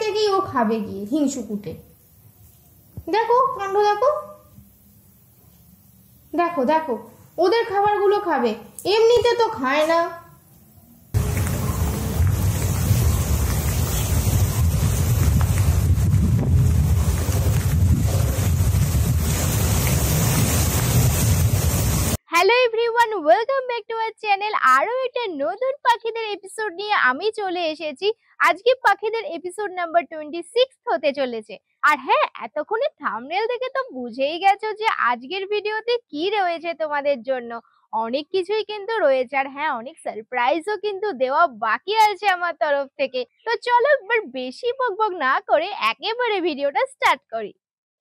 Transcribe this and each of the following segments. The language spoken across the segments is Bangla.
থেকেই ও খাবে গিয়ে হিংসুকুটে। দেখো কাণ্ড, দেখো দেখো দেখো ওদের খাবারগুলো খাবে, এমনিতে তো খায় না। Hello everyone, welcome back to our channel. আরো একটা নতুন পাখিদের এপিসোড নিয়ে আমি চলে এসেছি। আজকে পাখিদের এপিসোড নাম্বার 26 হতে চলেছে। আর হ্যাঁ, এতক্ষণে থাম্বনেল দেখে তো বুঝেই গেছো যে আজকের ভিডিওতে কি রয়েছে তোমাদের জন্য। অনেক কিছুই কিন্তু রয়েছে, আর হ্যাঁ, অনেক সারপ্রাইজও কিন্তু দেওয়া বাকি আছে আমার তরফ থেকে। তো চলো এবার বেশি বকবক না করে একেবারে ভিডিওটা স্টার্ট করি।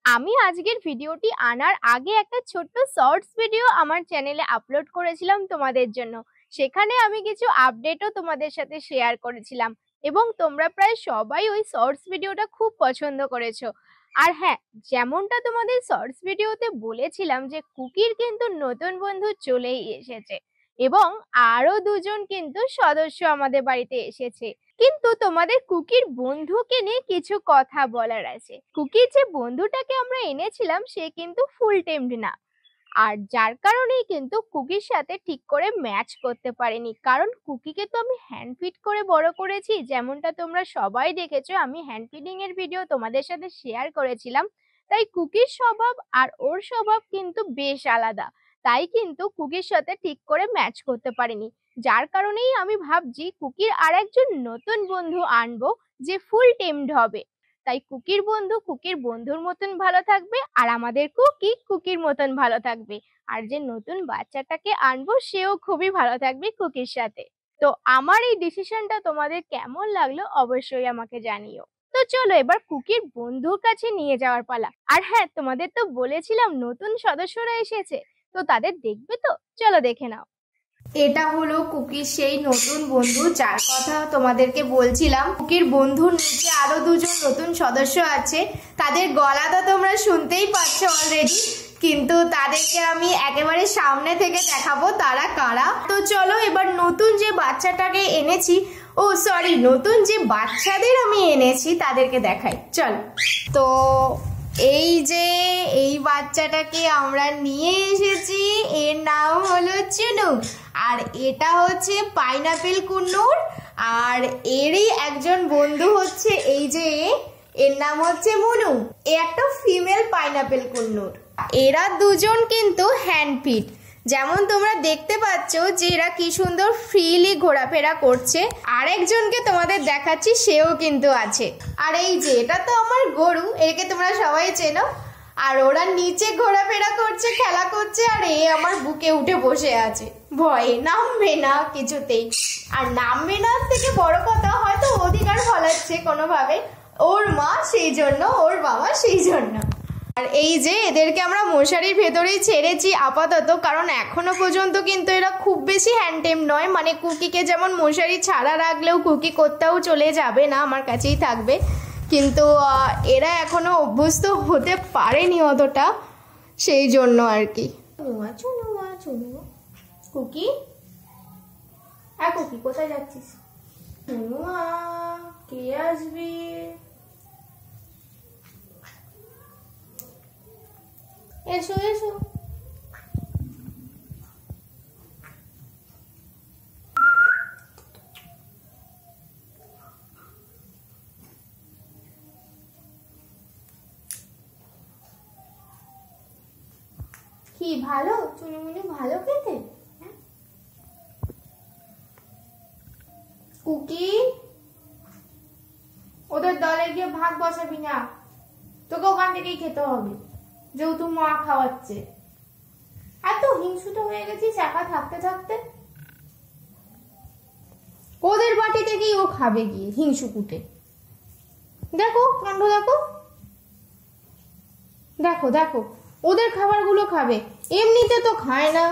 আমি আজকের ভিডিওটি আনার আগে একটা ছোট্ট শর্টস ভিডিও আমার চ্যানেলে আপলোড করেছিলাম তোমাদের জন্য। সেখানে আমি কিছু আপডেটও তোমাদের সাথে শেয়ার করেছিলাম এবং তোমরা প্রায় সবাই ওই শর্টস ভিডিওটা খুব পছন্দ করেছো। আর হ্যাঁ, যেমনটা তোমাদের শর্টস ভিডিওতে বলেছিলাম যে কুকির কিন্তু নতুন বন্ধু চলেই এসেছে এবং আরো দুজন কিন্তু সদস্য আমাদের বাড়িতে এসেছে। কিন্তু তোমাদের কুকির বন্ধুকে নিয়ে কিছু কথা বলার আছে। কুকির যে বন্ধুটাকে আমরা এনেছিলাম সে কিন্তু ফুল টেমড না, আর যার কারণেই কিন্তু কুকির সাথে ঠিক করে ম্যাচ করতে পারিনি। কারণ কুকিকে তো আমি হ্যান্ড ফিড করে বড় করেছি, যেমনটা তোমরা সবাই দেখেছো। আমি হ্যান্ড ফিডিং এর ভিডিও তোমাদের সাথে শেয়ার করেছিলাম। তাই কুকির স্বভাব আর ওর স্বভাব কিন্তু বেশ আলাদা, তাই কিন্তু কুকির সাথে ঠিক করে ম্যাচ করতে পারিনি। যার কারণেই আমি ভাবছি কুকির আর একজন নতুন বন্ধু আনবো যে ফুল টেমড হবে। তাই কুকির বন্ধু কুকির বন্ধুর মতন ভালো থাকবে, আর আমাদের কুকি কুকির মতন ভালো থাকবে। আর যে নতুন বাচ্চাটাকে আনবো সেও খুবই ভালো থাকবে কুকির সাথে। তো আমার এই ডিসিশনটা তোমাদের কেমন লাগলো অবশ্যই আমাকে জানিও। তো চলো এবার কুকির বন্ধুর কাছে নিয়ে যাওয়ার পালা। আর হ্যাঁ, তোমাদের তো বলেছিলাম নতুন সদস্যরা এসেছে, তো তাদের দেখবে তো, চলো দেখে নাও। এটা হলো কুকির সেই নতুন বন্ধু যার কথা তোমাদেরকে বলছিলাম। কুকির বন্ধুর নিচে আরো দুজন নতুন সদস্য আছে, তাদের গলা তো তোমরা শুনতেই পাচ্ছ অলরেডি, কিন্তু তাদেরকে আমি একেবারে সামনে থেকে দেখাবো তারা কারা। তো চলো এবার নতুন যে বাচ্চাটাকে এনেছি, ও সরি, নতুন যে বাচ্চাদের আমি এনেছি তাদেরকে দেখাই, চলো। তো এই যে এই বাচ্চাটাকে আমরা নিয়ে এসেছি, এর নাম হলো চুনু, আর এটা হচ্ছে পাইনাপেল কুন্নুর, আর এরই একজন বন্ধু হচ্ছে এই যে, এর নাম হচ্ছে মুনু। এ একটা ফিমেল পাইনাপেল কুন্নুর। এরা দুজন কিন্তু হ্যান্ডফিড, যেমন তোমরা দেখতে পাচ্ছ যে এরা কি সুন্দর ফ্রিলি ঘোরাফেরা করছে। আরেকজনকে তোমাদের দেখাচ্ছি, সেও কিন্তু আছে। আর এই যে এটা তো আমার গরু, একে তোমরা সবাই চেনো। আর ওরা নিচে ঘোরাফেরা করছে, খেলা করছে, আর এ আমার বুকে উঠে বসে আছে, ভয়ে নামবে না কিছুতেই। আর নামবে না থেকে বড় কথা, হয়তো অধিকার ফলাচ্ছে কোনোভাবে, ওর মা সেই জন্য, ওর বাবা সেই জন্য। আর এই যে এদেরকে আমরা মশারির ভেতরেই ছেড়েছি আপাতত, কারণ এখনো পর্যন্ত কিন্তু এরা খুব বেশি হ্যান্ডটেম নয়। মানে কুকিকে যেমন মশারি ছাড়া রাখলেও কুকি কোথাও চলে যাবে না, আমার কাছেই থাকবে, কিন্তু এরা এখনো অভ্যস্ত হতে পারেনি অতটা, সেই জন্য আর কি। কুকি, হ্যাঁ কুকি কোথায় যাচ্ছিস? কে আসবি? এসো এসো। কি ভালো চুনুমুনি, ভালো খেতে? কুকি, ওদের দলে গিয়ে ভাগ বসাবি না, তোকে ওখান থেকেই খেতে হবে, যেহেতু মা খাওয়াচ্ছে। এত হিংসুটা হয়ে গেছিস একা থাকতে থাকতে। ওদের বাটি থেকেই ও খাবে গিয়ে হিংসুকুটে। দেখো কাণ্ড, দেখো দেখো দেখো ওদের খাবারগুলো খাবে, এমনিতে তো খায় না,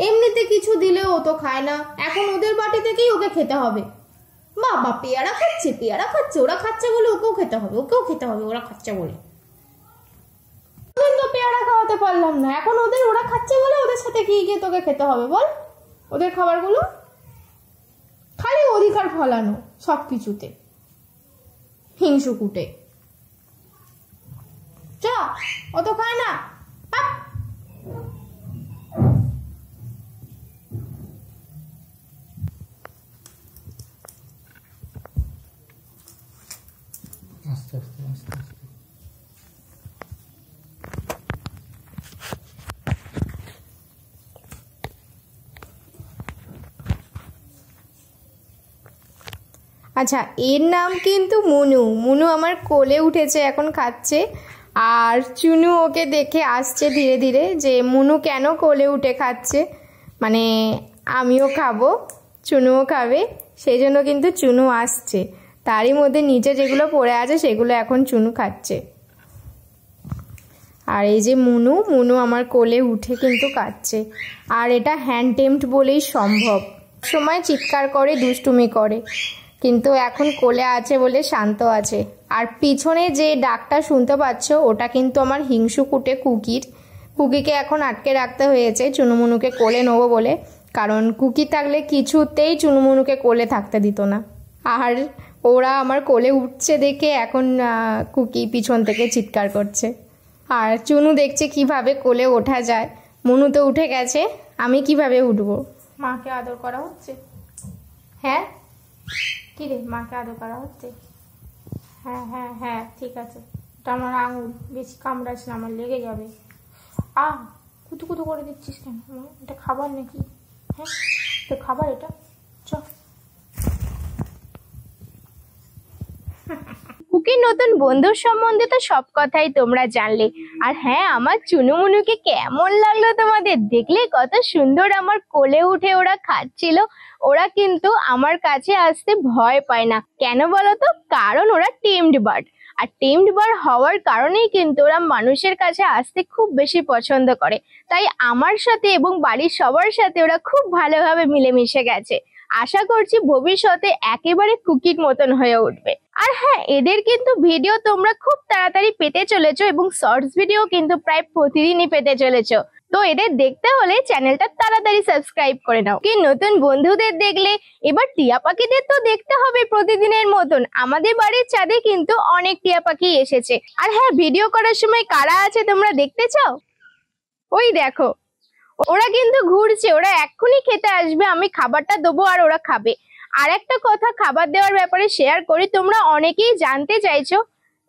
এমনিতে কিছু দিলেও ও তো খায় না, এখন ওদের বাটি থেকেই ওকে খেতে হবে। বাবা পেয়ারা খাচ্ছে, পেয়ারা খাচ্ছে, ওরা খাচ্ছে বলে ওকেও খেতে হবে, ওকেও খেতে হবে, ওরা খাচ্ছে বলে। তো পেয়ারা খাওয়াতে পারলাম না, এখন ওরা খাচ্ছে বলে ওদের সাথে গিয়ে তোকে খেতে হবে, বল। ওদের খাবারগুলো খালি অধিকার ফলানো সবকিছুতে। হিংসুকুটে। চ, অত খায় না। আস্তে আস্তে আস্তে আস্তে। আচ্ছা, এর নাম কিন্তু মুনু। মুনু আমার কোলে উঠেছে, এখন খাচ্ছে। আর চুনু ওকে দেখে আসছে ধীরে ধীরে যে মুনু কেন কোলে উঠে খাচ্ছে, মানে আমিও খাবো, চুনুও খাবে, সেই জন্য কিন্তু চুনু আসছে। তারই মধ্যে নিচে যেগুলো পড়ে আছে সেগুলো এখন চুনু খাচ্ছে। আর এই যে মুনু, মুনু আমার কোলে উঠে কিন্তু খাচ্ছে। আর এটা হ্যান্ড টেম্পড বলেই সম্ভব। সময় চিৎকার করে, দুষ্টুমি করে, কিন্তু এখন কোলে আছে বলে শান্ত আছে। আর পিছনে যে ডাকটা শুনতে পাচ্ছ ওটা কিন্তু আমার হিংসুকুটে কুকির। কুকিকে এখন আটকে রাখতে হয়েছে চুনুমুনুকে কোলে নেবো বলে, কারণ কুকি থাকলে কিছুতেই চুনুমুনুকে কোলে থাকতে দিত না। আর ওরা আমার কোলে উঠছে দেখে এখন কুকি পিছন থেকে চিৎকার করছে। আর চুনু দেখছে কিভাবে কোলে ওঠা যায়। মুনু তো উঠে গেছে, আমি কিভাবে উঠবো? মাকে আদর করা হচ্ছে। হ্যাঁ কি রে, মাকে আদর করা হচ্ছে? হ্যাঁ হ্যাঁ হ্যাঁ, ঠিক আছে। এটা আমার আঙুল, বেশি কামড়াস না, আমার লেগে যাবে। কুতু কুতু করে দিচ্ছিস কেন? এটা খাবার নাকি? হ্যাঁ তো খাবার এটা, চ। কুকির নতুন বন্ধুর সম্বন্ধে তো সব কথাই তোমরা জানলে। আর হ্যাঁ, আমার চুনুমুনুকে কেমন লাগলো তোমাদের দেখলে? কত সুন্দর আমার কোলে উঠে ওরা খাচ্ছিল। ওরা কিন্তু আমার কাছে আসতে ভয় পায় না, কেন বলো তো? কারণ ওরা টেমড বার্ড। আর টেমড বার্ড হওয়ার কারণেই কিন্তু ওরা মানুষের কাছে আসতে খুব বেশি পছন্দ করে। তাই আমার সাথে এবং বাড়ির সবার সাথে ওরা খুব ভালোভাবে মিলেমিশে গেছে। আশা করছি ভবিষ্যতে একেবারে কুকির মতন হয়ে উঠবে। আর হ্যাঁ, এদের কিন্তু ভিডিও তোমরা খুব তাড়াতাড়ি পেতে চলেছো এবং শর্টস ভিডিও কিন্তু প্রায় প্রতিদিনই পেতে চলেছো। তো এদের দেখতে হলে চ্যানেলটা তাড়াতাড়ি সাবস্ক্রাইব করে নাও। কি নতুন বন্ধুদের দেখলে, এবার টিয়া পাখিদের তো দেখতে হবে প্রতিদিনের মতন। আমাদের বাড়ির ছাদে কিন্তু অনেক টিয়া পাখি এসেছে। আর হ্যাঁ, ভিডিও করার সময় কারা আছে তোমরা দেখতে চাও? ওই দেখো, ওরা কিন্তু ঘুরছে। ওরা এক্ষুনি খেতে আসবে, আমি খাবারটা দেবো আর ওরা খাবে। আর একটা কথা খাবার দেওয়ার ব্যাপারে শেয়ার করি, তোমরা অনেকেই জানতে চাইছো,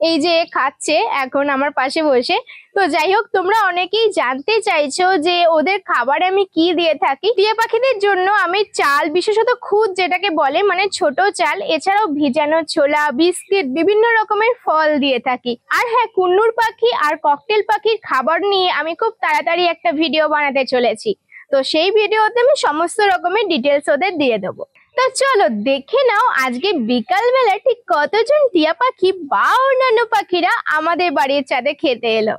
এই যে খাচ্ছে এখন আমার পাশে বসে। তো যাই হোক, তোমরা অনেকেই জানতে চাইছো যে ওদের খাবারে আমি কি দিয়ে থাকি। টিয়া পাখিদের জন্য আমি চাল, বিশেষত খুদ যেটাকে বলে, মানে ছোট চাল, এছাড়াও ভিজানো ছোলা, বিস্কিট, বিভিন্ন রকমের ফল দিয়ে থাকি। আর হ্যাঁ, কুন্নুর পাখি আর ককটেল পাখির খাবার নিয়ে আমি খুব তাড়াতাড়ি একটা ভিডিও বানাতে চলেছি। তো সেই ভিডিওতে আমি সমস্ত রকমের ডিটেলস ওদের দিয়ে দেবো। তো চলো দেখে নাও আজকে বিকাল বেলা ঠিক কতজন টিয়া পাখি বা অন্যান্য পাখিরা আমাদের বাড়ির ছাদে খেতে এলো।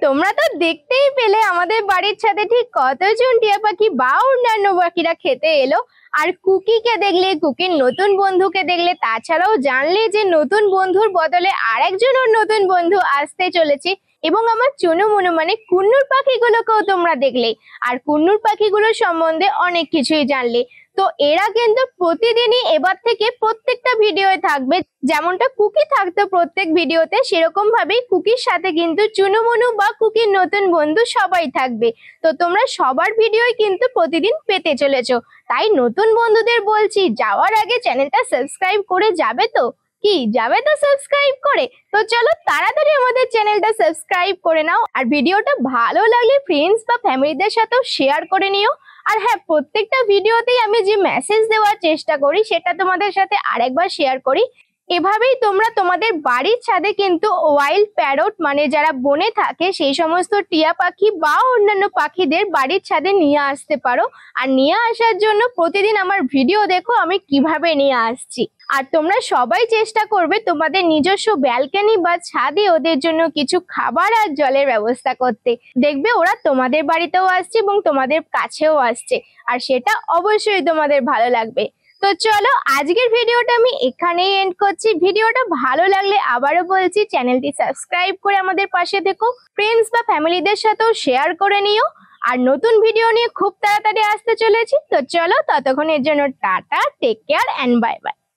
তোমরা তো দেখতেই পেলে আমাদের বাড়ির ছাদে ঠিক কতজন টিয়া পাখি বা অন্যান্য পাখিরা খেতে এলো। আর কুকিকে দেখলে, কুকির নতুন বন্ধুকে দেখলে, তাছাড়াও জানলে যে নতুন বন্ধুর বদলে আরেকজনের নতুন বন্ধু আসতে চলেছে। এবং আমার চুনুমুনু মানে কুন্নুর পাখিগুলোকেও তোমরা দেখলে, আর কুন্নুর পাখিগুলোর সম্বন্ধে অনেক কিছুই জানলে। তো এরা কিন্তু প্রতিদিনই এবার থেকে প্রত্যেকটা ভিডিওয়ে থাকবে। যেমনটা কুকি থাকতো প্রত্যেক ভিডিওতে, সেরকম ভাবেই কুকির সাথে কিন্তু চুনুমুনু বা কুকির নতুন বন্ধু সবাই থাকবে। তো তোমরা সবার ভিডিওই কিন্তু প্রতিদিন পেতে চলেছো। তাই নতুন বন্ধুদের বলছি, যাওয়ার আগে চ্যানেলটা সাবস্ক্রাইব করে যাবে তো? কি যাবে তো সাবস্ক্রাইব করে? তো চলো তাড়াতাড়ি আমাদের চ্যানেলটা সাবস্ক্রাইব করে নাও। আর ভিডিওটা ভালো লাগলে ফ্রেন্ডস বা ফ্যামিলিদের সাথেও শেয়ার করে নিও। আর হ্যাঁ, প্রত্যেকটা ভিডিওতেই আমি যে মেসেজ দেওয়ার চেষ্টা করি সেটা তোমাদের সাথে আরেকবার শেয়ার করি। এভাবেই তোমরা তোমাদের বাড়ির ছাদে কিন্তু ওয়াইল্ড প্যারট মানে যারা বনে থাকে সেই সমস্ত টিয়া পাখি বা অন্যান্য পাখিদের বাড়ির ছাদে নিয়ে আসতে পারো। আর নিয়ে আসার জন্য প্রতিদিন আমার ভিডিও দেখো আমি কিভাবে নিয়ে আসছি। আর তোমরা সবাই চেষ্টা করবে তোমাদের নিজস্ব ব্যালকনি বা ছাদে ওদের জন্য কিছু খাবার আর জলের ব্যবস্থা করতে। দেখবে ওরা তোমাদের বাড়িতেও আসছে এবং তোমাদের কাছেও আসছে, আর সেটা অবশ্যই তোমাদের ভালো লাগবে। তো চলো আজকের ভিডিওটা আমি এখানেই এন্ড করছি। ভিডিওটা ভালো লাগলে আবারও বলছি, চ্যানেলটি সাবস্ক্রাইব করে আমাদের পাশে থেকো। ফ্রেন্ডস বা ফ্যামিলিদের সাথেও শেয়ার করে নিও। আর নতুন ভিডিও নিয়ে খুব তাড়াতাড়ি আসতে চলেছি। তো চলো ততক্ষণের জন্য tata, take care and bye by.